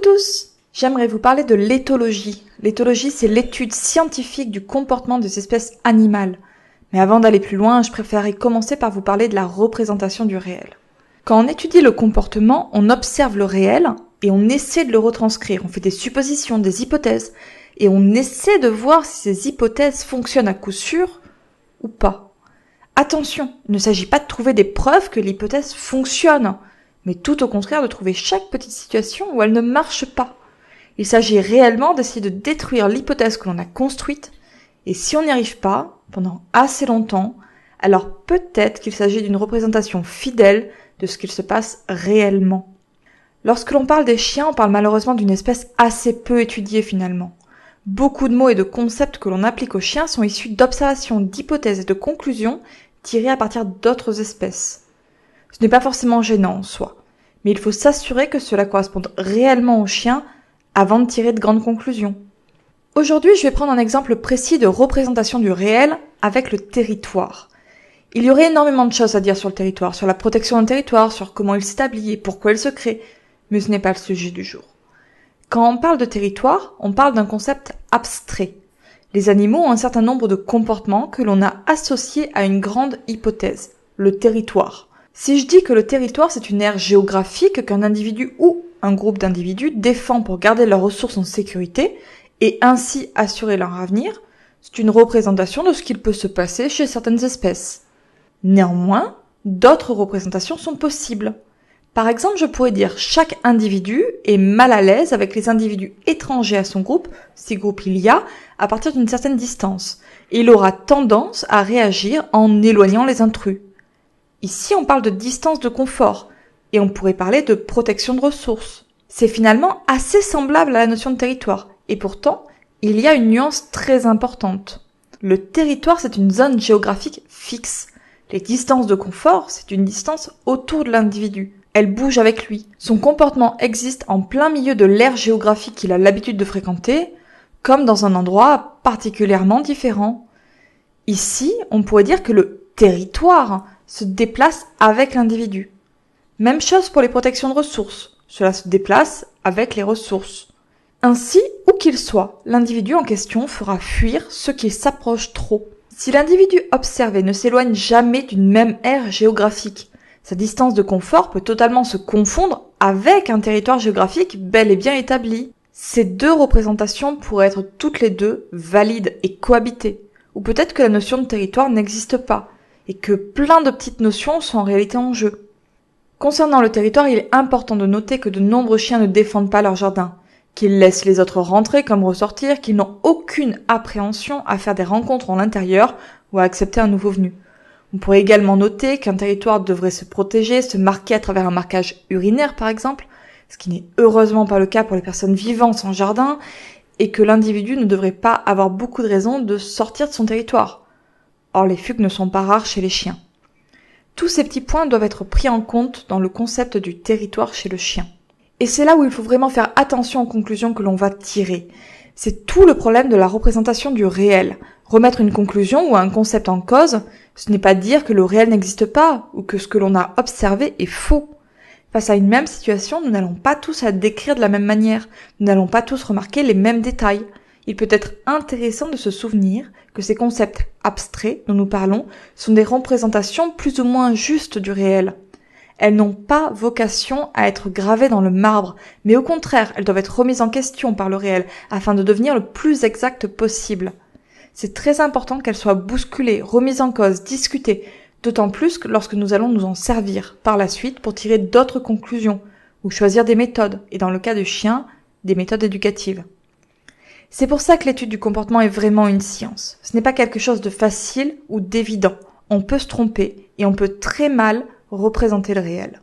tous! J'aimerais vous parler de l'éthologie. L'éthologie, c'est l'étude scientifique du comportement des espèces animales. Mais avant d'aller plus loin, je préférerais commencer par vous parler de la représentation du réel. Quand on étudie le comportement, on observe le réel et on essaie de le retranscrire. On fait des suppositions, des hypothèses, et on essaie de voir si ces hypothèses fonctionnent à coup sûr ou pas. Attention, il ne s'agit pas de trouver des preuves que l'hypothèse fonctionne, mais tout au contraire de trouver chaque petite situation où elle ne marche pas. Il s'agit réellement d'essayer de détruire l'hypothèse que l'on a construite, et si on n'y arrive pas, pendant assez longtemps, alors peut-être qu'il s'agit d'une représentation fidèle de ce qu'il se passe réellement. Lorsque l'on parle des chiens, on parle malheureusement d'une espèce assez peu étudiée finalement. Beaucoup de mots et de concepts que l'on applique aux chiens sont issus d'observations, d'hypothèses et de conclusions tirées à partir d'autres espèces. Ce n'est pas forcément gênant en soi, mais il faut s'assurer que cela corresponde réellement aux chiens avant de tirer de grandes conclusions. Aujourd'hui, je vais prendre un exemple précis de représentation du réel avec le territoire. Il y aurait énormément de choses à dire sur le territoire, sur la protection d'un territoire, sur comment il s'établit et pourquoi il se crée, mais ce n'est pas le sujet du jour. Quand on parle de territoire, on parle d'un concept abstrait. Les animaux ont un certain nombre de comportements que l'on a associés à une grande hypothèse, le territoire. Si je dis que le territoire c'est une aire géographique qu'un individu ou un groupe d'individus défend pour garder leurs ressources en sécurité et ainsi assurer leur avenir, c'est une représentation de ce qu'il peut se passer chez certaines espèces. Néanmoins, d'autres représentations sont possibles. Par exemple, je pourrais dire chaque individu est mal à l'aise avec les individus étrangers à son groupe, si groupe il y a, à partir d'une certaine distance. Et il aura tendance à réagir en éloignant les intrus. Ici, on parle de distance de confort, et on pourrait parler de protection de ressources. C'est finalement assez semblable à la notion de territoire, et pourtant, il y a une nuance très importante. Le territoire, c'est une zone géographique fixe. Les distances de confort, c'est une distance autour de l'individu. Elle bouge avec lui. Son comportement existe en plein milieu de l'aire géographique qu'il a l'habitude de fréquenter, comme dans un endroit particulièrement différent. Ici, on pourrait dire que le territoire se déplace avec l'individu. Même chose pour les protections de ressources. Cela se déplace avec les ressources. Ainsi, où qu'il soit, l'individu en question fera fuir ceux qui s'approchent trop. Si l'individu observé ne s'éloigne jamais d'une même aire géographique, sa distance de confort peut totalement se confondre avec un territoire géographique bel et bien établi. Ces deux représentations pourraient être toutes les deux valides et cohabiter. Ou peut-être que la notion de territoire n'existe pas, et que plein de petites notions sont en réalité en jeu. Concernant le territoire, il est important de noter que de nombreux chiens ne défendent pas leur jardin, qu'ils laissent les autres rentrer comme ressortir, qu'ils n'ont aucune appréhension à faire des rencontres en l'intérieur ou à accepter un nouveau venu. On pourrait également noter qu'un territoire devrait se protéger, se marquer à travers un marquage urinaire par exemple, ce qui n'est heureusement pas le cas pour les personnes vivant sans jardin, et que l'individu ne devrait pas avoir beaucoup de raisons de sortir de son territoire. Or les fugues ne sont pas rares chez les chiens. Tous ces petits points doivent être pris en compte dans le concept du territoire chez le chien. Et c'est là où il faut vraiment faire attention aux conclusions que l'on va tirer. C'est tout le problème de la représentation du réel. Remettre une conclusion ou un concept en cause, ce n'est pas dire que le réel n'existe pas ou que ce que l'on a observé est faux. Face à une même situation, nous n'allons pas tous la décrire de la même manière, nous n'allons pas tous remarquer les mêmes détails. Il peut être intéressant de se souvenir que ces concepts abstraits dont nous parlons sont des représentations plus ou moins justes du réel. Elles n'ont pas vocation à être gravées dans le marbre, mais au contraire, elles doivent être remises en question par le réel afin de devenir le plus exact possible. C'est très important qu'elles soient bousculées, remises en cause, discutées, d'autant plus que lorsque nous allons nous en servir par la suite pour tirer d'autres conclusions ou choisir des méthodes, et dans le cas du chien, des méthodes éducatives. C'est pour ça que l'étude du comportement est vraiment une science. Ce n'est pas quelque chose de facile ou d'évident. On peut se tromper et on peut très mal représenter le réel.